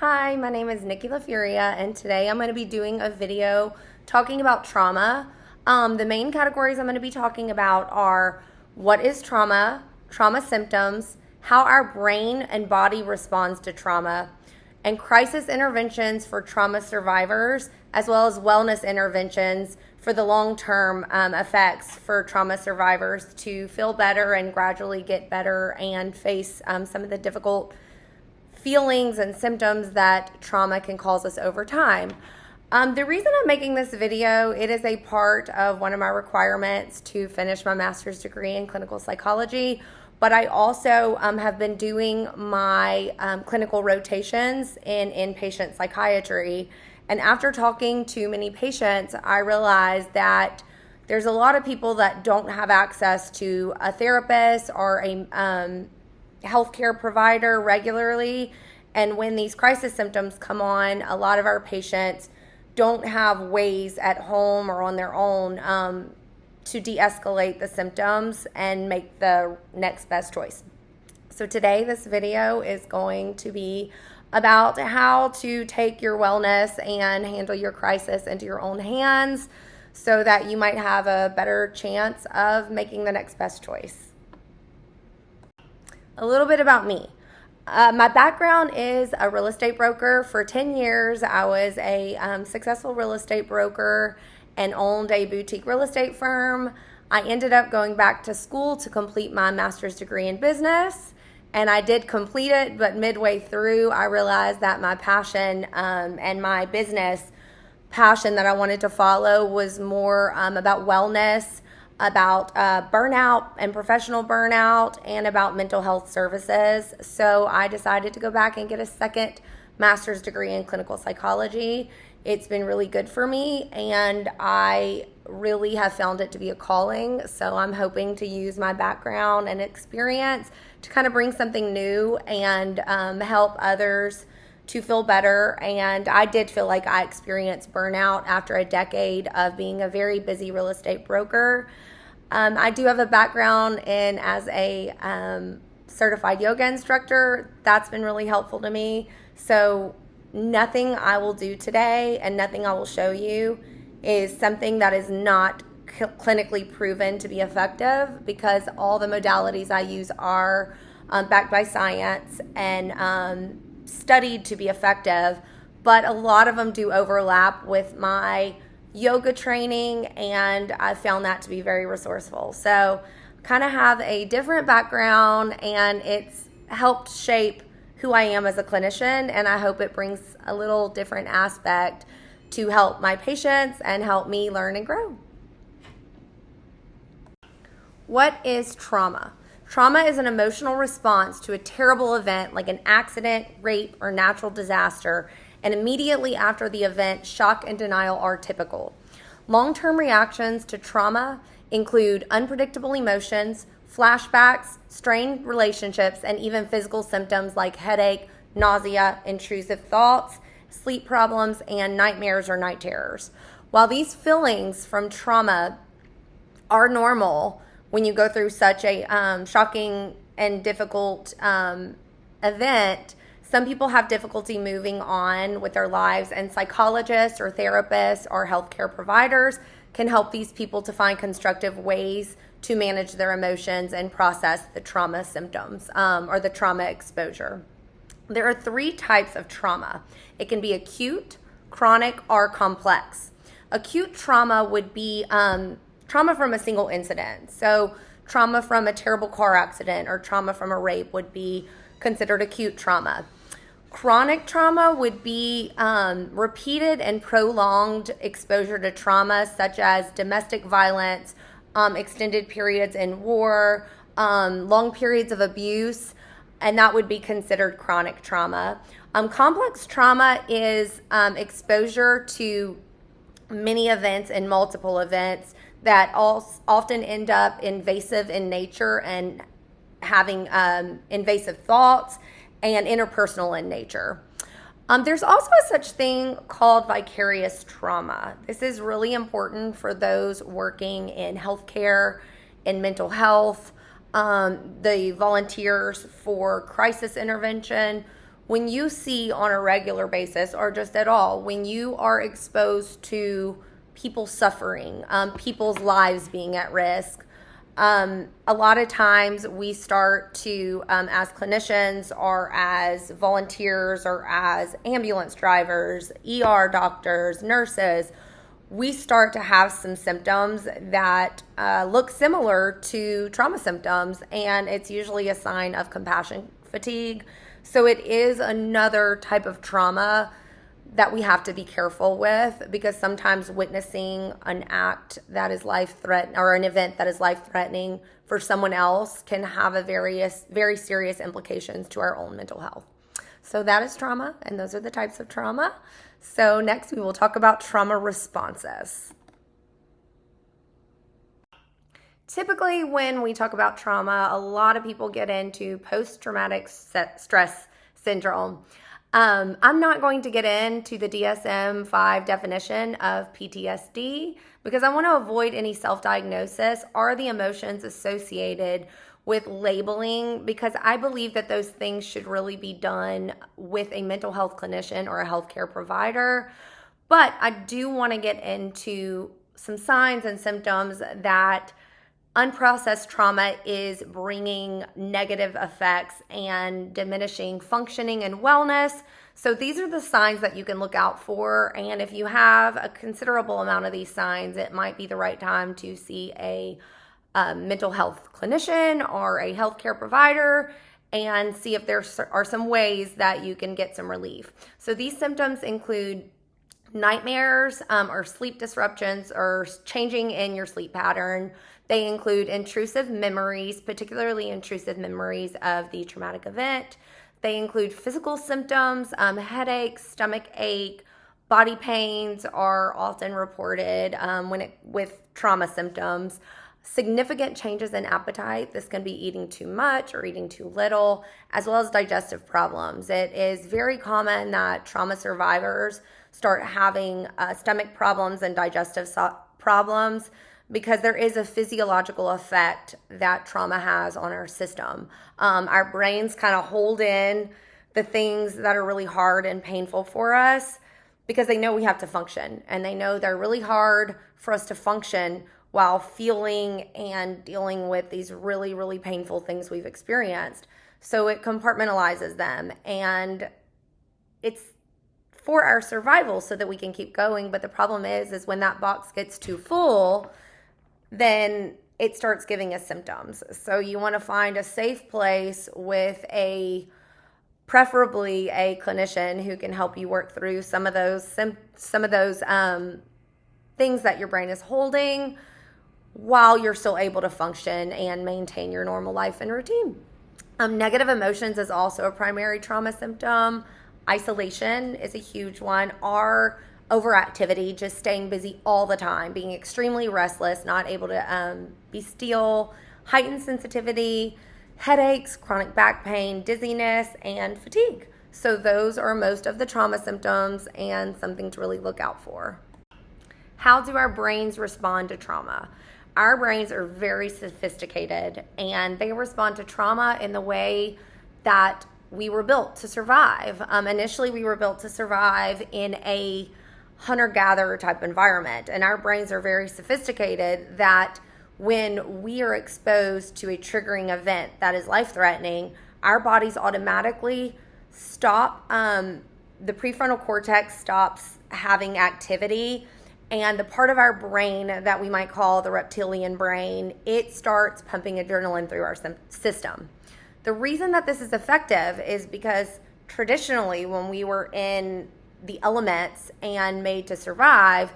Hi, my name is Nikki LaFuria, and today I'm going to be doing a video talking about trauma. The main categories I'm going to be talking about are what is trauma, trauma symptoms, how our brain and body responds to trauma, and crisis interventions for trauma survivors, as well as wellness interventions for the long-term effects for trauma survivors to feel better and gradually get better and face some of the difficult feelings and symptoms that trauma can cause us over time. The reason I'm making this video, it is a part of one of my requirements to finish my master's degree in clinical psychology, but I also have been doing my clinical rotations in inpatient psychiatry. And after talking to many patients, I realized that there's a lot of people that don't have access to a therapist or a healthcare provider regularly, and when these crisis symptoms come on, a lot of our patients don't have ways at home or on their own to de-escalate the symptoms and make the next best choice. So today this video is going to be about how to take your wellness and handle your crisis into your own hands so that you might have a better chance of making the next best choice. A little bit about me. My background is a real estate broker. For 10 years, I was a successful real estate broker and owned a boutique real estate firm. I ended up going back to school to complete my master's degree in business, and I did complete it, but midway through, I realized that my passion and my business passion that I wanted to follow was more about wellness, about burnout and professional burnout, and about mental health services. So I decided to go back and get a second master's degree in clinical psychology. It's been really good for me, and I really have found it to be a calling. So I'm hoping to use my background and experience to kind of bring something new and help others to feel better. And I did feel like I experienced burnout after a decade of being a very busy real estate broker. I do have a background in as a certified yoga instructor. That's been really helpful to me. So nothing I will do today and nothing I will show you is something that is not clinically proven to be effective, because all the modalities I use are backed by science and studied to be effective, but a lot of them do overlap with my yoga training, and I found that to be very resourceful. So kind of have a different background, and it's helped shape who I am as a clinician, and I hope it brings a little different aspect to help my patients and help me learn and grow. What is trauma? Trauma is an emotional response to a terrible event like an accident, rape, or natural disaster, and immediately after the event, shock and denial are typical. Long-term reactions to trauma include unpredictable emotions, flashbacks, strained relationships, and even physical symptoms like headache, nausea, intrusive thoughts, sleep problems, and nightmares or night terrors. While these feelings from trauma are normal when you go through such a shocking and difficult event, some people have difficulty moving on with their lives, and psychologists or therapists or healthcare providers can help these people to find constructive ways to manage their emotions and process the trauma symptoms or the trauma exposure. There are 3 types of trauma. It can be acute, chronic, or complex. Acute trauma would be trauma from a single incident. So trauma from a terrible car accident or trauma from a rape would be considered acute trauma. Chronic trauma would be repeated and prolonged exposure to trauma, such as domestic violence, extended periods in war, long periods of abuse, and that would be considered chronic trauma. Complex trauma is exposure to many events and multiple events that often end up invasive in nature and having invasive thoughts and interpersonal in nature. There's also a such thing called vicarious trauma. This is really important for those working in healthcare, in mental health, the volunteers for crisis intervention. when you see on a regular basis, or just at all, when you are exposed to people suffering, people's lives being at risk, a lot of times we start to, as clinicians or as volunteers or as ambulance drivers, ER doctors, nurses, we start to have some symptoms that look similar to trauma symptoms, and it's usually a sign of compassion fatigue. So it is another type of trauma that we have to be careful with, because sometimes witnessing an act that is life-threatening or an event that is life-threatening for someone else can have very serious implications to our own mental health. So that is trauma, and those are the types of trauma. So next we will talk about trauma responses. Typically, when we talk about trauma, a lot of people get into post-traumatic stress syndrome. I'm not going to get into the DSM-5 definition of PTSD because I want to avoid any self-diagnosis or the emotions associated with labeling, because I believe that those things should really be done with a mental health clinician or a healthcare provider. But I do want to get into some signs and symptoms that unprocessed trauma is bringing negative effects and diminishing functioning and wellness. So these are the signs that you can look out for. And if you have a considerable amount of these signs, it might be the right time to see a mental health clinician or a healthcare provider and see if there are some ways that you can get some relief. So these symptoms include nightmares or sleep disruptions or changing in your sleep pattern. They include intrusive memories, particularly intrusive memories of the traumatic event. They include physical symptoms, headaches, stomach ache, body pains are often reported with trauma symptoms. Significant changes in appetite. This can be eating too much or eating too little, as well as digestive problems. It is very common that trauma survivors start having stomach problems and digestive problems because there is a physiological effect that trauma has on our system. Our brains kind of hold in the things that are really hard and painful for us because they know we have to function, and they know they're really hard for us to function while feeling and dealing with these really, really painful things we've experienced. So it compartmentalizes them, and it's for our survival so that we can keep going. But the problem is when that box gets too full, then it starts giving us symptoms. So you want to find a safe place with preferably a clinician who can help you work through some of those things that your brain is holding, while you're still able to function and maintain your normal life and routine. Negative emotions is also a primary trauma symptom. Isolation is a huge one. Or overactivity, just staying busy all the time, being extremely restless, not able to be still. Heightened sensitivity, headaches, chronic back pain, dizziness, and fatigue. So those are most of the trauma symptoms and something to really look out for. How do our brains respond to trauma? Our brains are very sophisticated, and they respond to trauma in the way that we were built to survive. Initially, we were built to survive in a hunter-gatherer type environment, and our brains are very sophisticated that when we are exposed to a triggering event that is life-threatening, our bodies automatically stop, the prefrontal cortex stops having activity, and the part of our brain that we might call the reptilian brain, it starts pumping adrenaline through our system. The reason that this is effective is because traditionally when we were in the elements and made to survive,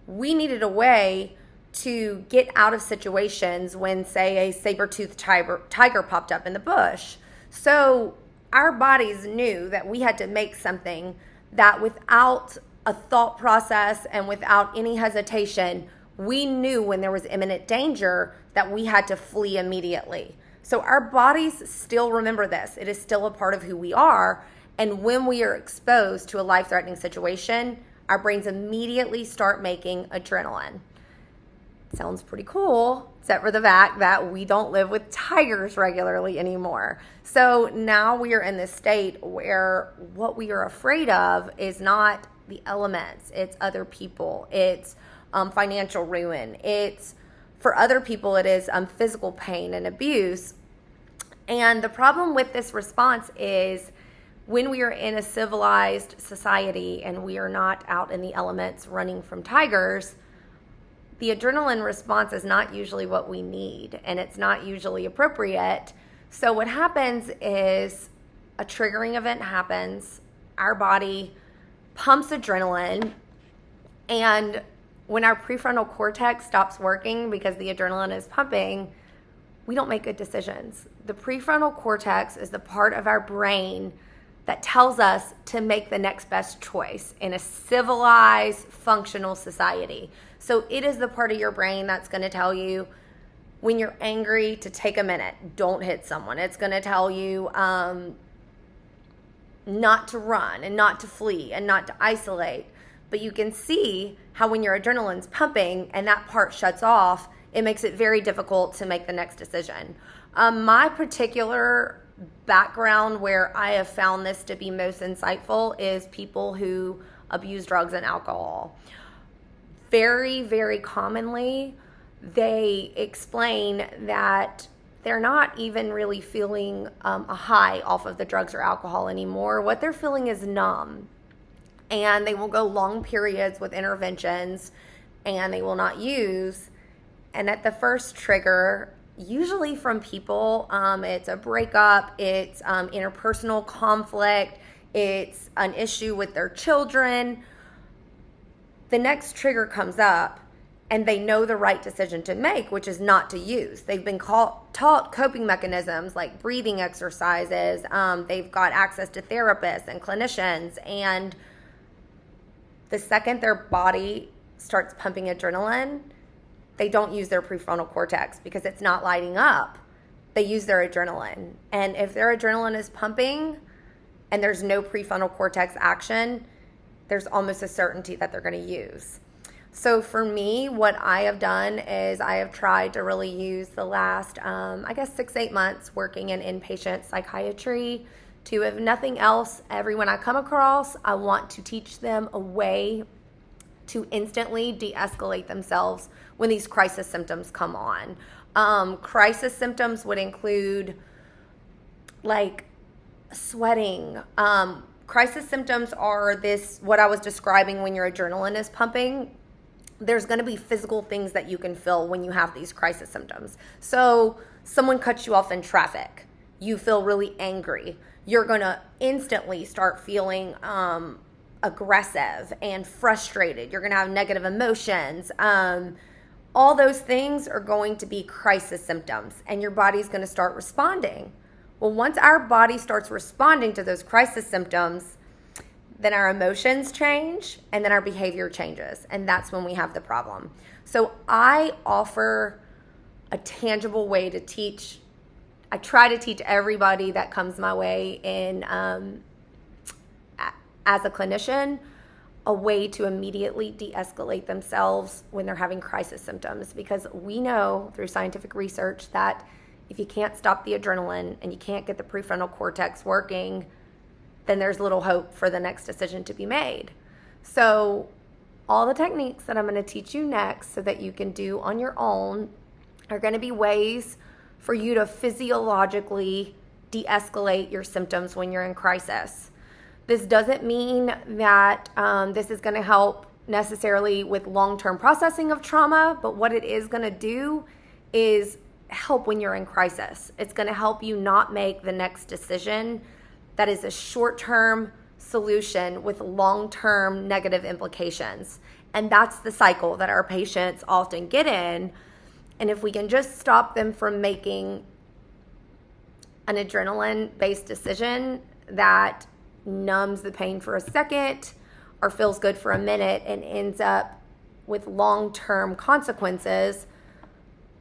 we needed a way to get out of situations when, say, a saber-toothed tiger popped up in the bush. So our bodies knew that we had to make something that without a thought process and without any hesitation, we knew when there was imminent danger that we had to flee immediately. So our bodies still remember this. It is still a part of who we are. And when we are exposed to a life-threatening situation, our brains immediately start making adrenaline. sounds pretty cool, except for the fact that we don't live with tigers regularly anymore. So now we are in this state where what we are afraid of is not the elements, it's other people, it's financial ruin, it's, for other people, it is physical pain and abuse. And the problem with this response is when we are in a civilized society and we are not out in the elements running from tigers, the adrenaline response is not usually what we need, and it's not usually appropriate. So what happens is a triggering event happens, our body pumps adrenaline, and when our prefrontal cortex stops working because the adrenaline is pumping, we don't make good decisions. The prefrontal cortex is the part of our brain that tells us to make the next best choice in a civilized, functional society. So it is the part of your brain that's going to tell you when you're angry to take a minute, don't hit someone. It's going to tell you not to run and not to flee and not to isolate. But you can see how when your adrenaline's pumping and that part shuts off, it makes it very difficult to make the next decision. My particular background where I have found this to be most insightful is people who abuse drugs and alcohol. Very, very commonly, they explain that they're not even really feeling a high off of the drugs or alcohol anymore. What they're feeling is numb. And they will go long periods with interventions and they will not use. And at the first trigger, usually from people, it's a breakup, it's interpersonal conflict, it's an issue with their children. The next trigger comes up and they know the right decision to make, which is not to use. They've been taught coping mechanisms like breathing exercises. They've got access to therapists and clinicians, and the second their body starts pumping adrenaline, they don't use their prefrontal cortex because it's not lighting up. They use their adrenaline. And if their adrenaline is pumping and there's no prefrontal cortex action, there's almost a certainty that they're going to use. So for me, what I have done is I have tried to really use the last, 6-8 months working in inpatient psychiatry to, if nothing else, everyone I come across, I want to teach them a way to instantly de-escalate themselves when these crisis symptoms come on. Crisis symptoms would include like sweating. Crisis symptoms are this, what I was describing when your adrenaline is pumping. There's going to be physical things that you can feel when you have these crisis symptoms. So someone cuts you off in traffic. You feel really angry. You're going to instantly start feeling aggressive and frustrated. You're going to have negative emotions. All those things are going to be crisis symptoms, and your body's going to start responding. Well, once our body starts responding to those crisis symptoms, then our emotions change and then our behavior changes, and that's when we have the problem. So I offer a tangible way to teach. I try to teach everybody that comes my way in as a clinician a way to immediately de-escalate themselves when they're having crisis symptoms, because we know through scientific research that if you can't stop the adrenaline and you can't get the prefrontal cortex working, then there's little hope for the next decision to be made. So all the techniques that I'm going to teach you next so that you can do on your own are going to be ways for you to physiologically de-escalate your symptoms when you're in crisis. This doesn't mean that this is going to help necessarily with long-term processing of trauma, but what it is going to do is help when you're in crisis. It's going to help you not make the next decision that is a short-term solution with long-term negative implications. And that's the cycle that our patients often get in. And if we can just stop them from making an adrenaline-based decision that numbs the pain for a second or feels good for a minute and ends up with long-term consequences,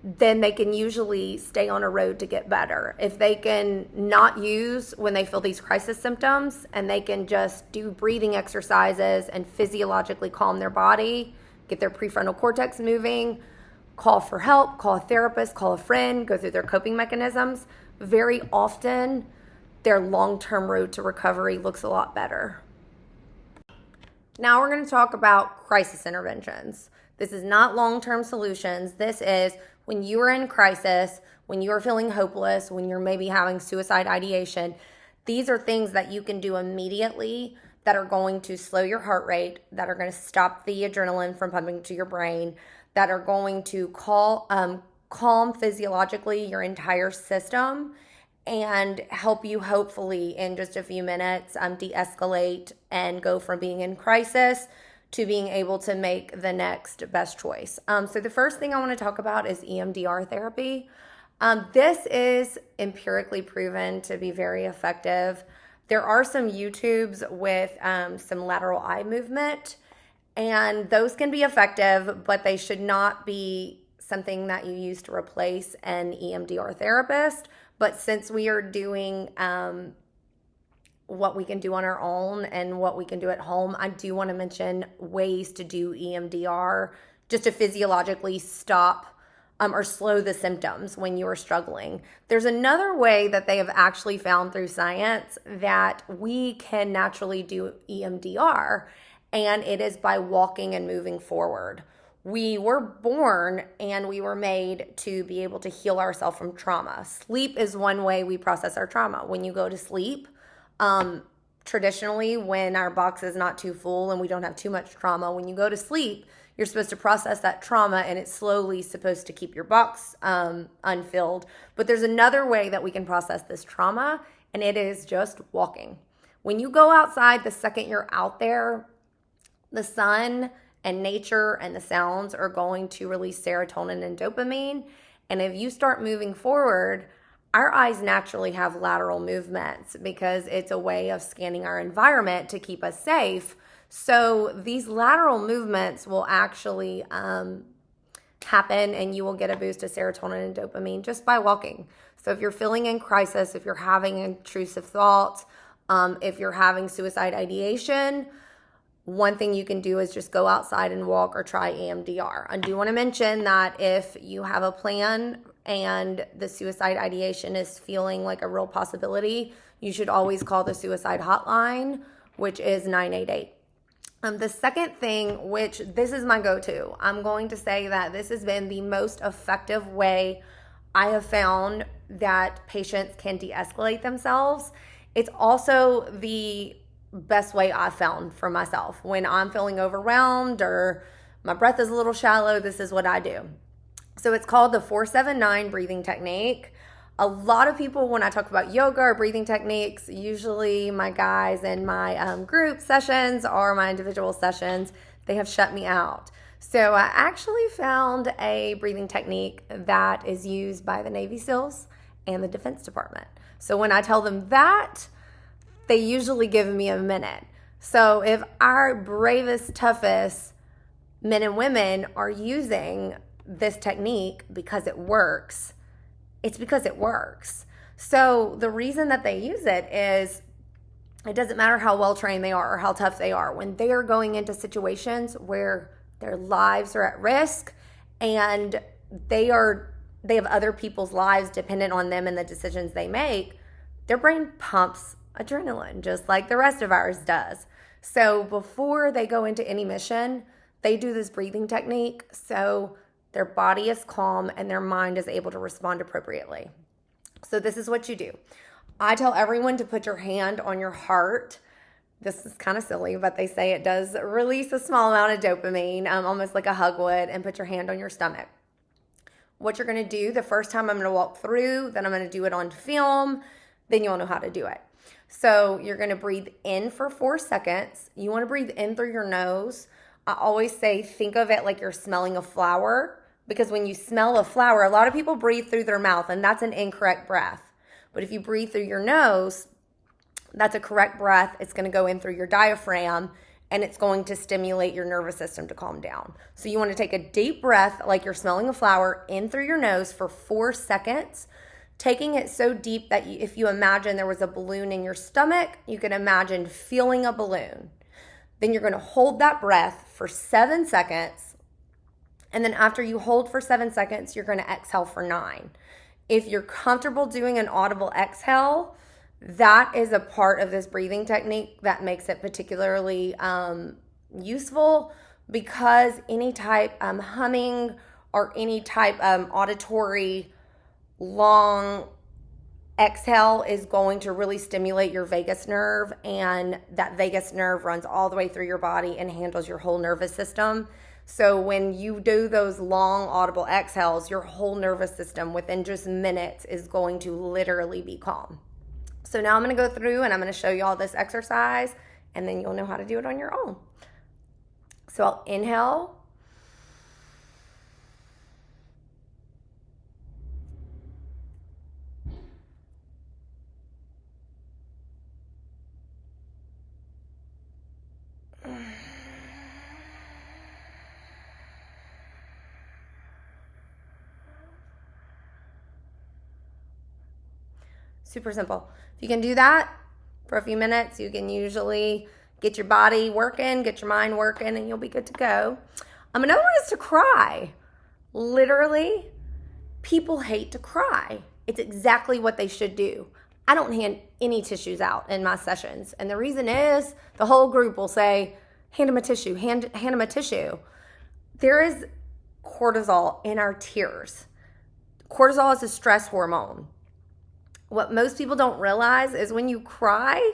then they can usually stay on a road to get better. If they can not use when they feel these crisis symptoms and they can just do breathing exercises and physiologically calm their body, get their prefrontal cortex moving, call for help, call a therapist, call a friend, go through their coping mechanisms, very often their long-term road to recovery looks a lot better. Now we're going to talk about crisis interventions. This is not long-term solutions. This is when you are in crisis, when you are feeling hopeless, when you're maybe having suicide ideation. These are things that you can do immediately that are going to slow your heart rate, that are going to stop the adrenaline from pumping to your brain, that are going to calm physiologically your entire system and help you hopefully in just a few minutes de-escalate and go from being in crisis to being able to make the next best choice. So the first thing I want to talk about is EMDR therapy. This is empirically proven to be very effective. There are some YouTubes with some lateral eye movement, and those can be effective, but they should not be something that you use to replace an EMDR therapist. But since we are doing what we can do on our own and what we can do at home, I do want to mention ways to do EMDR just to physiologically stop or slow the symptoms when you are struggling. There's another way that they have actually found through science that we can naturally do EMDR, and it is by walking and moving forward. We were born and we were made to be able to heal ourselves from trauma. Sleep is one way we process our trauma. When you go to sleep, traditionally when our box is not too full and we don't have too much trauma, when you go to sleep, you're supposed to process that trauma and it's slowly supposed to keep your box unfilled. But there's another way that we can process this trauma, and it is just walking. When you go outside, the second you're out there, the sun and nature and the sounds are going to release serotonin and dopamine. And if you start moving forward, our eyes naturally have lateral movements because it's a way of scanning our environment to keep us safe. So these lateral movements will actually happen, and you will get a boost of serotonin and dopamine just by walking. So if you're feeling in crisis, if you're having intrusive thoughts, if you're having suicide ideation, one thing you can do is just go outside and walk or try EMDR. I do want to mention that if you have a plan and the suicide ideation is feeling like a real possibility, you should always call the suicide hotline, which is 988. The second thing, which this is my go-to, I'm going to say that this has been the most effective way I have found that patients can de-escalate themselves. It's also the best way I've found for myself. When I'm feeling overwhelmed or my breath is a little shallow, this is what I do. So it's called the 4-7-9 breathing technique. A lot of people, when I talk about yoga or breathing techniques, usually my guys in my group sessions or my individual sessions, they have shut me out. So I actually found a breathing technique that is used by the Navy SEALs and the Defense Department. So when I tell them that, they usually give me a minute. So if our bravest, toughest men and women are using this technique because it works, it's because it works. So the reason that they use it is it doesn't matter how well trained they are or how tough they are. When they are going into situations where their lives are at risk and they have other people's lives dependent on them and the decisions they make, their brain pumps adrenaline just like the rest of ours does. So before they go into any mission, they do this breathing technique so their body is calm and their mind is able to respond appropriately. So this is what you do. I tell everyone to put your hand on your heart. This is kind of silly, but they say it does release a small amount of dopamine, almost like a hug would, and put your hand on your stomach. What you're going to do, the first time I'm going to walk through, then I'm going to do it on film, then you'll know how to do it. So you're going to breathe in for 4 seconds. You want to breathe in through your nose. I always say, think of it like you're smelling a flower, because when you smell a flower, a lot of people breathe through their mouth, and that's an incorrect breath. But if you breathe through your nose, that's a correct breath. It's going to go in through your diaphragm, and it's going to stimulate your nervous system to calm down. So you want to take a deep breath like you're smelling a flower in through your nose for 4 seconds, taking it so deep that if you imagine there was a balloon in your stomach, you can imagine feeling a balloon. Then you're going to hold that breath for 7 seconds, And then after you hold for 7 seconds, you're going to exhale for 9. If you're comfortable doing an audible exhale, that is a part of this breathing technique that makes it particularly useful, because any type humming or any type auditory long exhale is going to really stimulate your vagus nerve, and that vagus nerve runs all the way through your body and handles your whole nervous system. So when you do those long audible exhales, your whole nervous system within just minutes is going to literally be calm. So now I'm going to go through and I'm going to show you all this exercise, and then you'll know how to do it on your own. So I'll inhale. Super simple. If you can do that for a few minutes, you can usually get your body working, get your mind working, and you'll be good to go. Another one is to cry. Literally, people hate to cry. It's exactly what they should do. I don't hand any tissues out in my sessions. And the reason is the whole group will say, hand them a tissue, hand them a tissue. There is cortisol in our tears. Cortisol is a stress hormone. What most people don't realize is when you cry,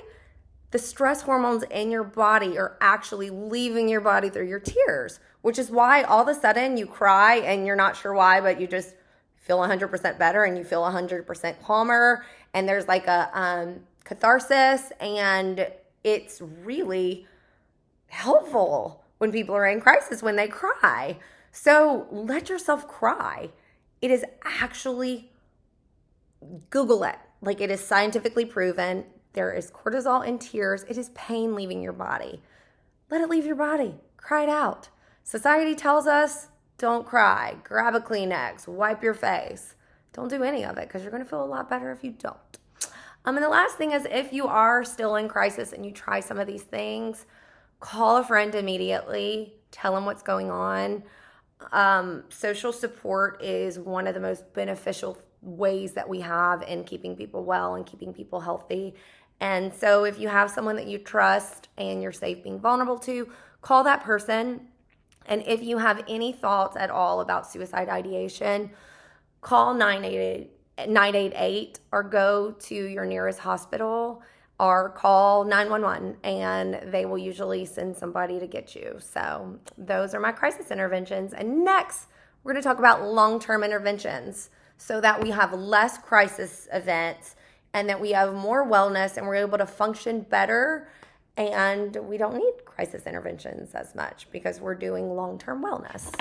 the stress hormones in your body are actually leaving your body through your tears, which is why all of a sudden you cry and you're not sure why, but you just feel 100% better and you feel 100% calmer. And there's like a catharsis, and it's really helpful when people are in crisis when they cry. So let yourself cry. It is actually, Google it. Like, it is scientifically proven. There is cortisol in tears. It is pain leaving your body. Let it leave your body. Cry it out. Society tells us, don't cry. Grab a Kleenex. Wipe your face. Don't do any of it, because you're going to feel a lot better if you don't. And the last thing is, if you are still in crisis and you try some of these things, call a friend immediately. Tell them what's going on. Social support is one of the most beneficial ways that we have in keeping people well and keeping people healthy. And so if you have someone that you trust and you're safe being vulnerable to, call that person. And if you have any thoughts at all about suicide ideation, call 988 or go to your nearest hospital or call 911, and they will usually send somebody to get you. So those are my crisis interventions. And next, we're going to talk about long-term interventions, so that we have less crisis events and that we have more wellness and we're able to function better, and we don't need crisis interventions as much because we're doing long-term wellness.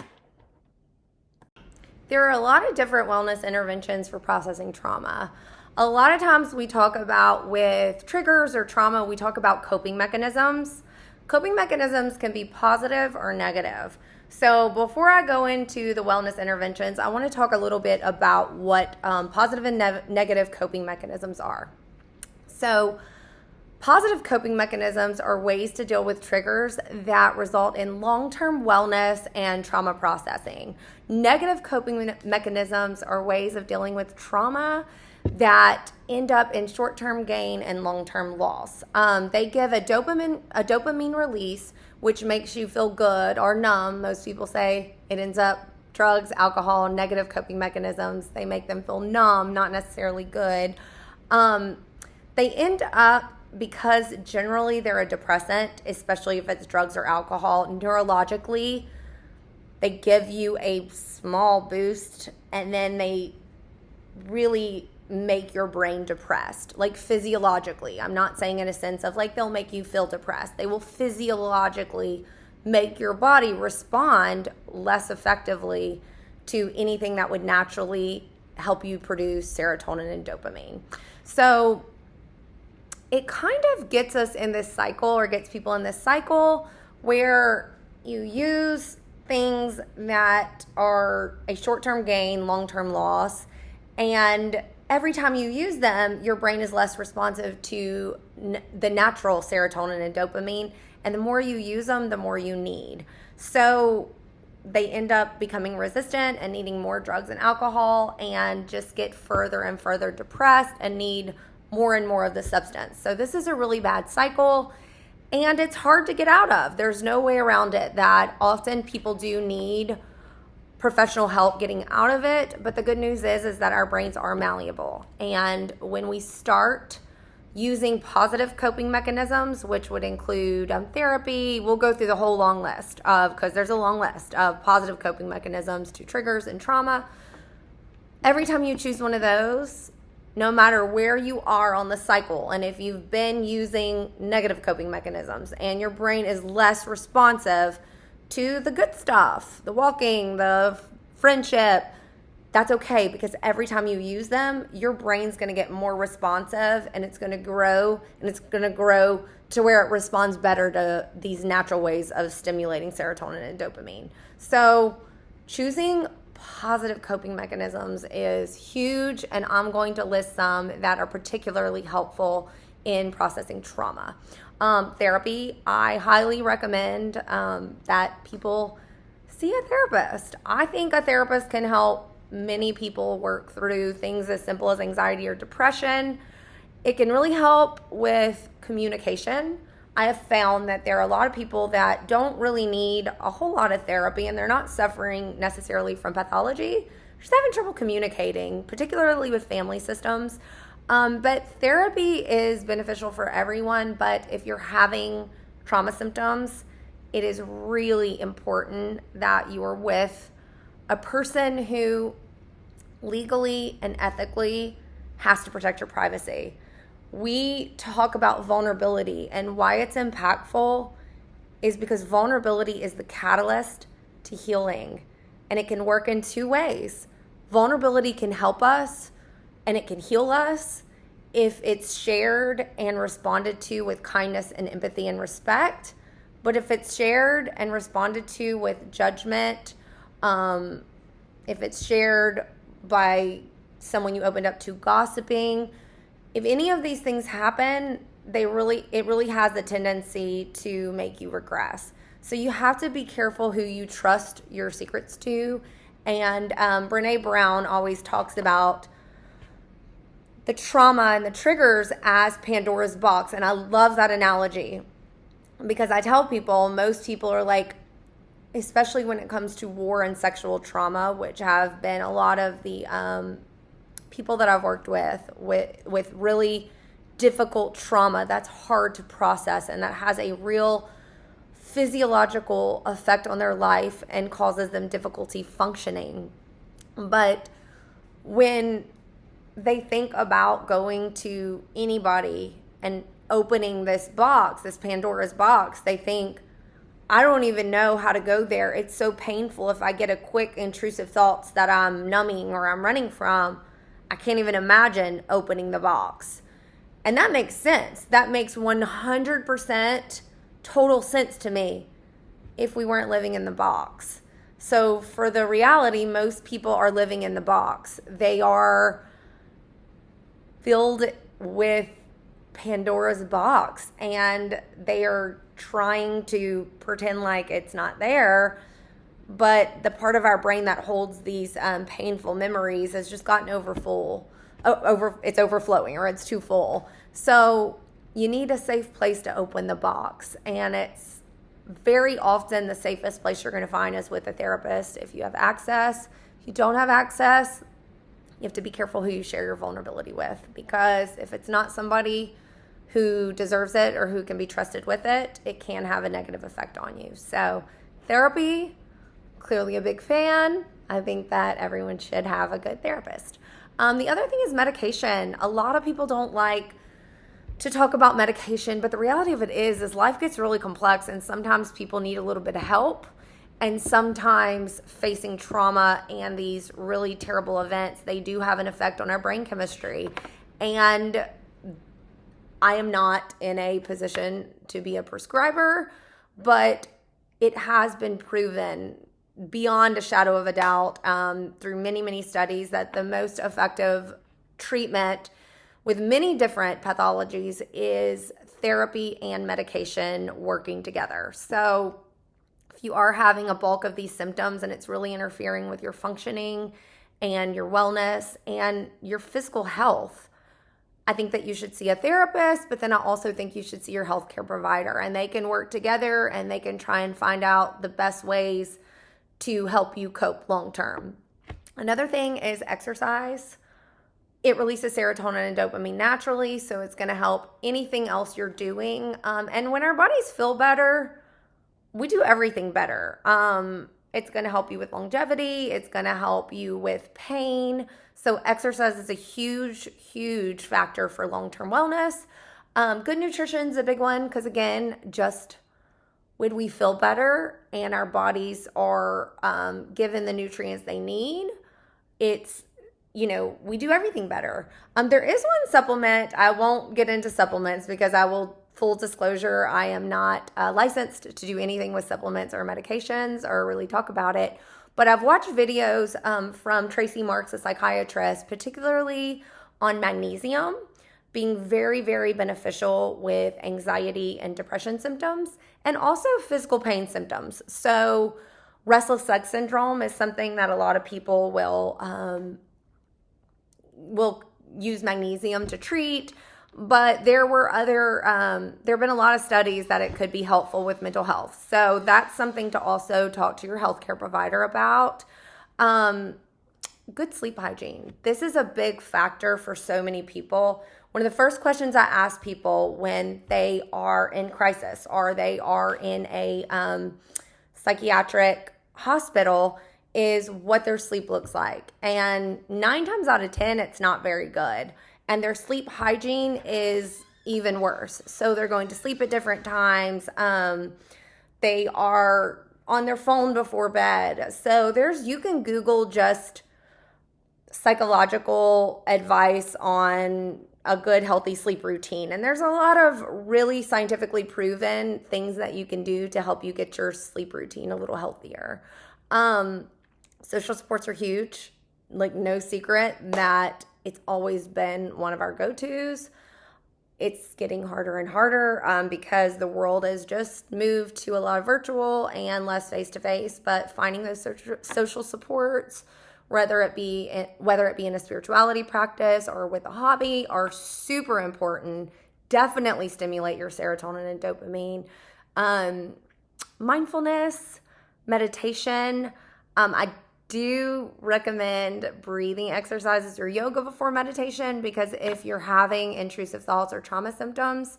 There are a lot of different wellness interventions for processing trauma. A lot of times we talk about, with triggers or trauma, we talk about coping mechanisms. Coping mechanisms can be positive or negative. So before I go into the wellness interventions, I want to talk a little bit about what positive and negative coping mechanisms are. So positive coping mechanisms are ways to deal with triggers that result in long-term wellness and trauma processing. Negative coping mechanisms are ways of dealing with trauma that end up in short-term gain and long-term loss. They give a dopamine release, which makes you feel good or numb. Most people say it ends up drugs, alcohol, negative coping mechanisms. They make them feel numb, not necessarily good. They end up, because generally they're a depressant, especially if it's drugs or alcohol, neurologically, they give you a small boost and then they really make your brain depressed, like physiologically. I'm not saying in a sense of like they'll make you feel depressed. They will physiologically make your body respond less effectively to anything that would naturally help you produce serotonin and dopamine. So it kind of gets us in this cycle, or gets people in this cycle, where you use things that are a short-term gain, long-term loss, and every time you use them, your brain is less responsive to the natural serotonin and dopamine, and the more you use them, the more you need. So they end up becoming resistant and needing more drugs and alcohol, and just get further and further depressed and need more and more of the substance. So this is a really bad cycle, and it's hard to get out of. There's no way around it, that often people do need professional help getting out of it. But the good news is that our brains are malleable. And when we start using positive coping mechanisms, which would include therapy, we'll go through the whole long list because there's a long list of positive coping mechanisms to triggers and trauma. Every time you choose one of those, no matter where you are on the cycle, and if you've been using negative coping mechanisms and your brain is less responsive to the good stuff, the walking, the friendship, that's okay, because every time you use them, your brain's going to get more responsive, and it's going to grow, and it's going to grow to where it responds better to these natural ways of stimulating serotonin and dopamine. So choosing positive coping mechanisms is huge, and I'm going to list some that are particularly helpful in processing trauma. Therapy, I highly recommend that people see a therapist. I think a therapist can help many people work through things as simple as anxiety or depression. It can really help with communication. I have found that there are a lot of people that don't really need a whole lot of therapy, and they're not suffering necessarily from pathology. They're just having trouble communicating, particularly with family systems. But therapy is beneficial for everyone. But if you're having trauma symptoms, it is really important that you are with a person who legally and ethically has to protect your privacy. We talk about vulnerability, and why it's impactful is because vulnerability is the catalyst to healing, and it can work in two ways. Vulnerability can help us, and it can heal us if it's shared and responded to with kindness and empathy and respect. But if it's shared and responded to with judgment, if it's shared by someone you opened up to gossiping, if any of these things happen, it really has a tendency to make you regress. So you have to be careful who you trust your secrets to. And Brene Brown always talks about the trauma and the triggers as Pandora's box. And I love that analogy, because I tell people, most people are like, especially when it comes to war and sexual trauma, which have been a lot of the people that I've worked with really difficult trauma that's hard to process, and that has a real physiological effect on their life and causes them difficulty functioning. But when they think about going to anybody and opening this box, this Pandora's box, they think, I don't even know how to go there. It's so painful. If I get a quick intrusive thoughts that I'm numbing or I'm running from, I can't even imagine opening the box. And that makes sense. That makes 100% total sense to me if we weren't living in the box. So for the reality, most people are living in the box. They are filled with Pandora's box, and they are trying to pretend like it's not there, but the part of our brain that holds these painful memories has just gotten it's overflowing, or it's too full. So you need a safe place to open the box, and it's very often the safest place you're going to find is with a therapist if you have access. If you don't have access, you have to be careful who you share your vulnerability with, because if it's not somebody who deserves it or who can be trusted with it, it can have a negative effect on you. So therapy, clearly a big fan. I think that everyone should have a good therapist. The other thing is medication. A lot of people don't like to talk about medication, but the reality of it is life gets really complex, and sometimes people need a little bit of help. And sometimes facing trauma and these really terrible events, they do have an effect on our brain chemistry. And I am not in a position to be a prescriber, but it has been proven beyond a shadow of a doubt through many, many studies that the most effective treatment with many different pathologies is therapy and medication working together. So if you are having a bulk of these symptoms and it's really interfering with your functioning and your wellness and your physical health, I think that you should see a therapist, but then I also think you should see your healthcare provider, and they can work together and they can try and find out the best ways to help you cope long term. Another thing is exercise. It releases serotonin and dopamine naturally, so it's going to help anything else you're doing. And when our bodies feel better, we do everything better. It's going to help you with longevity. It's going to help you with pain. So exercise is a huge, huge factor for long-term wellness. Good nutrition is a big one because, again, just when we feel better and our bodies are given the nutrients they need, it's, we do everything better. There is one supplement. I won't get into supplements because full disclosure, I am not licensed to do anything with supplements or medications or really talk about it. But I've watched videos from Tracy Marks, a psychiatrist, particularly on magnesium being very, very beneficial with anxiety and depression symptoms and also physical pain symptoms. So restless leg syndrome is something that a lot of people will use magnesium to treat. But there have been a lot of studies that it could be helpful with mental health. So that's something to also talk to your healthcare provider about. Good sleep hygiene. This is a big factor for so many people. One of the first questions I ask people when they are in crisis or they are in a psychiatric hospital is what their sleep looks like. And 9 times out of 10, it's not very good. And their sleep hygiene is even worse. So they're going to sleep at different times. They are on their phone before bed. So you can Google just psychological advice on a good, healthy sleep routine. And there's a lot of really scientifically proven things that you can do to help you get your sleep routine a little healthier. Social supports are huge. Like, no secret that it's always been one of our go-tos. It's getting harder and harder because the world has just moved to a lot of virtual and less face-to-face. But finding those social supports, whether it be in a spirituality practice or with a hobby, are super important. Definitely stimulate your serotonin and dopamine. Mindfulness, meditation. I do recommend breathing exercises or yoga before meditation because if you're having intrusive thoughts or trauma symptoms,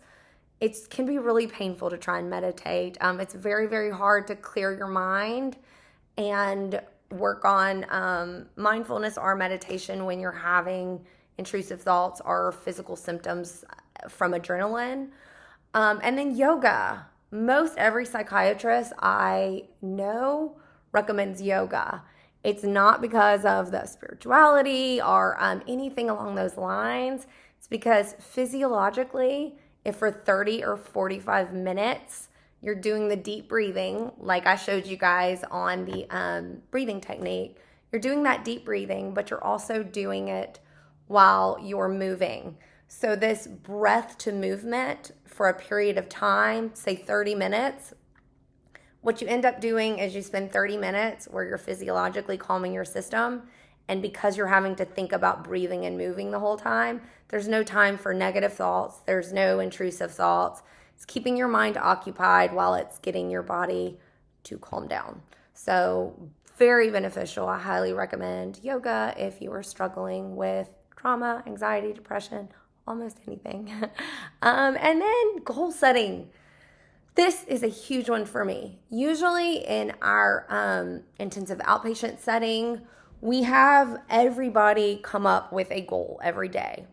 it can be really painful to try and meditate. It's very, very hard to clear your mind and work on mindfulness or meditation when you're having intrusive thoughts or physical symptoms from adrenaline. And then yoga. Most every psychiatrist I know recommends yoga. It's not because of the spirituality or anything along those lines. It's because physiologically, if for 30 or 45 minutes, you're doing the deep breathing, like I showed you guys on the breathing technique, you're doing that deep breathing, but you're also doing it while you're moving. So this breath to movement for a period of time, say 30 minutes, what you end up doing is you spend 30 minutes where you're physiologically calming your system. And because you're having to think about breathing and moving the whole time, there's no time for negative thoughts. There's no intrusive thoughts. It's keeping your mind occupied while it's getting your body to calm down. So very beneficial. I highly recommend yoga if you are struggling with trauma, anxiety, depression, almost anything. And then goal setting. This is a huge one for me. Usually in our intensive outpatient setting, we have everybody come up with a goal every day.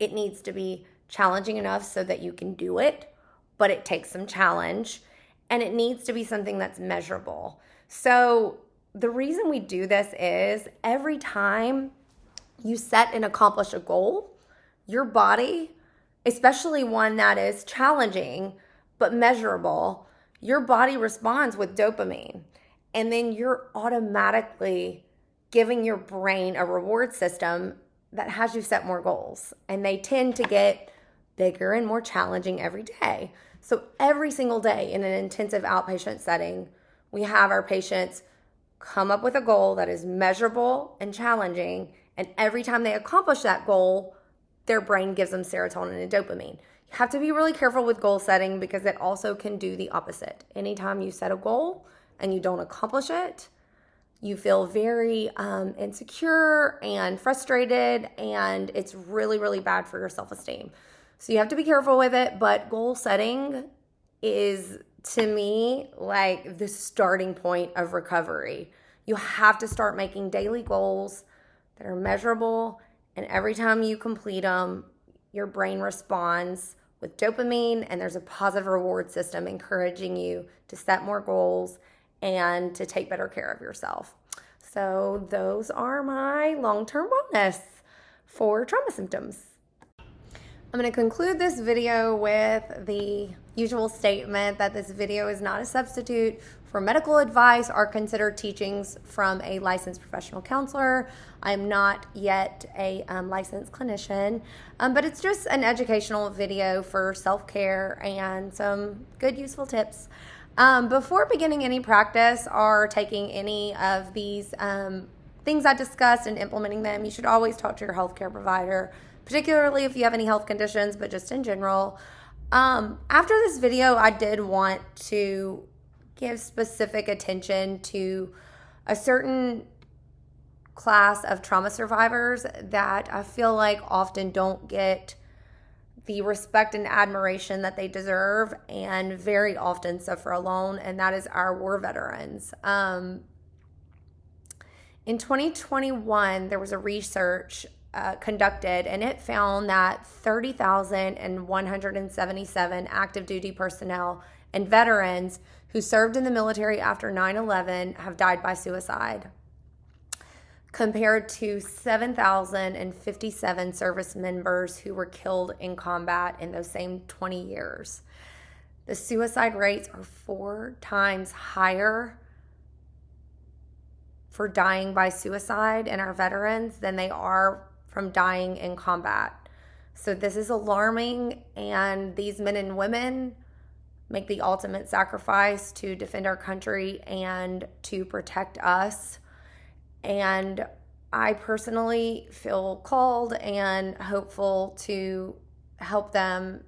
It needs to be challenging enough so that you can do it, but it takes some challenge, and it needs to be something that's measurable. So the reason we do this is every time you set and accomplish a goal, your body, especially one that is challenging but measurable, your body responds with dopamine. And then you're automatically giving your brain a reward system that has you set more goals. And they tend to get bigger and more challenging every day. So every single day in an intensive outpatient setting, We have our patients come up with a goal that is measurable and challenging, and every time they accomplish that goal, their brain gives them serotonin and dopamine. You have to be really careful with goal setting because it also can do the opposite. Anytime you set a goal and you don't accomplish it, you feel very insecure and frustrated, and it's really, really bad for your self-esteem. So you have to be careful with it, but goal setting is, to me, like the starting point of recovery. You have to start making daily goals that are measurable, and every time you complete them, your brain responds with dopamine, and there's a positive reward system encouraging you to set more goals and to take better care of yourself. So those are my long-term wellness for trauma symptoms. I'm going to conclude this video with the usual statement that this video is not a substitute for medical advice or considered teachings from a licensed professional counselor. I'm not yet a licensed clinician, but it's just an educational video for self-care and some good useful tips. Before beginning any practice or taking any of these things I discussed and implementing them, you should always talk to your healthcare provider, particularly if you have any health conditions, but just in general. After this video, I did want to give specific attention to a certain class of trauma survivors that I feel like often don't get the respect and admiration that they deserve, and very often suffer alone, and that is our war veterans. In 2021, there was a research conducted, and it found that 30,177 active duty personnel and veterans who served in the military after 9/11 have died by suicide, compared to 7,057 service members who were killed in combat in those same 20 years. The suicide rates are 4 times higher for dying by suicide in our veterans than they are from dying in combat. So this is alarming, and these men and women make the ultimate sacrifice to defend our country and to protect us. And I personally feel called and hopeful to help them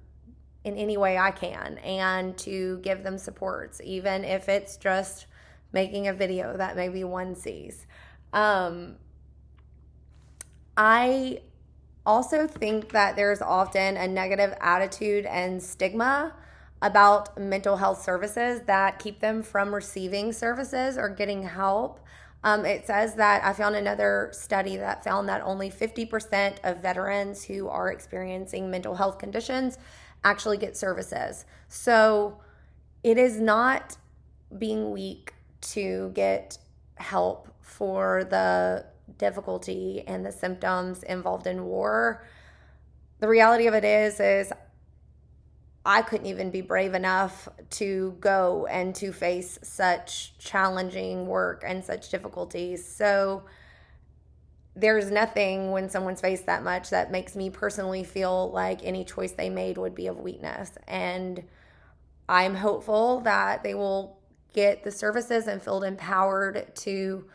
in any way I can and to give them supports, even if it's just making a video that maybe one sees. I also think that there's often a negative attitude and stigma about mental health services that keep them from receiving services or getting help. It says that I found another study that found that only 50% of veterans who are experiencing mental health conditions actually get services. So it is not being weak to get help for the difficulty and the symptoms involved in war. The reality of it is I couldn't even be brave enough to go and to face such challenging work and such difficulties. So there's nothing when someone's faced that much that makes me personally feel like any choice they made would be of weakness. And I'm hopeful that they will get the services and feel empowered to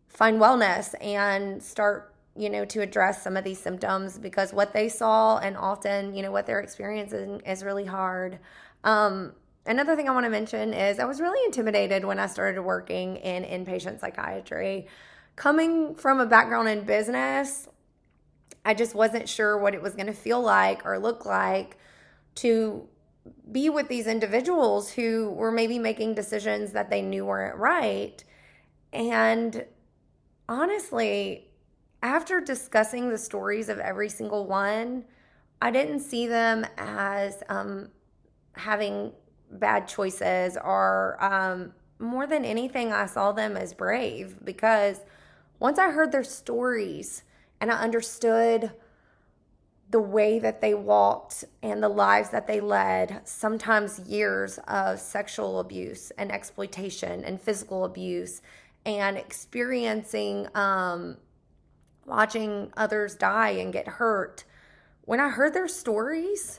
find wellness and start, to address some of these symptoms, because what they saw and often, what they're experiencing is really hard. Another thing I want to mention is I was really intimidated when I started working in inpatient psychiatry. Coming from a background in business, I just wasn't sure what it was going to feel like or look like to be with these individuals who were maybe making decisions that they knew weren't right. And honestly, after discussing the stories of every single one, I didn't see them as having bad choices or more than anything, I saw them as brave, because once I heard their stories and I understood the way that they walked and the lives that they led, sometimes years of sexual abuse and exploitation and physical abuse, and experiencing watching others die and get hurt. When I heard their stories,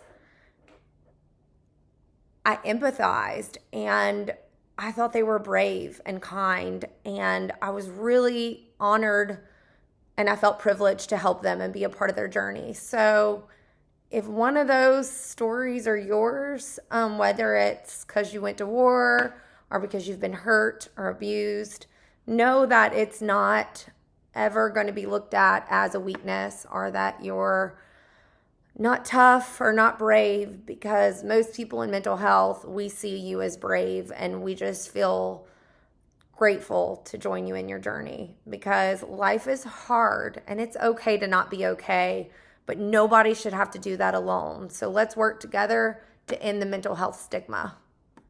I empathized, and I thought they were brave and kind, and I was really honored and I felt privileged to help them and be a part of their journey. So if one of those stories are yours, whether it's because you went to war or because you've been hurt or abused, know that it's not ever going to be looked at as a weakness or that you're not tough or not brave, because most people in mental health, we see you as brave, and we just feel grateful to join you in your journey, because life is hard and it's okay to not be okay, but nobody should have to do that alone. So let's work together to end the mental health stigma.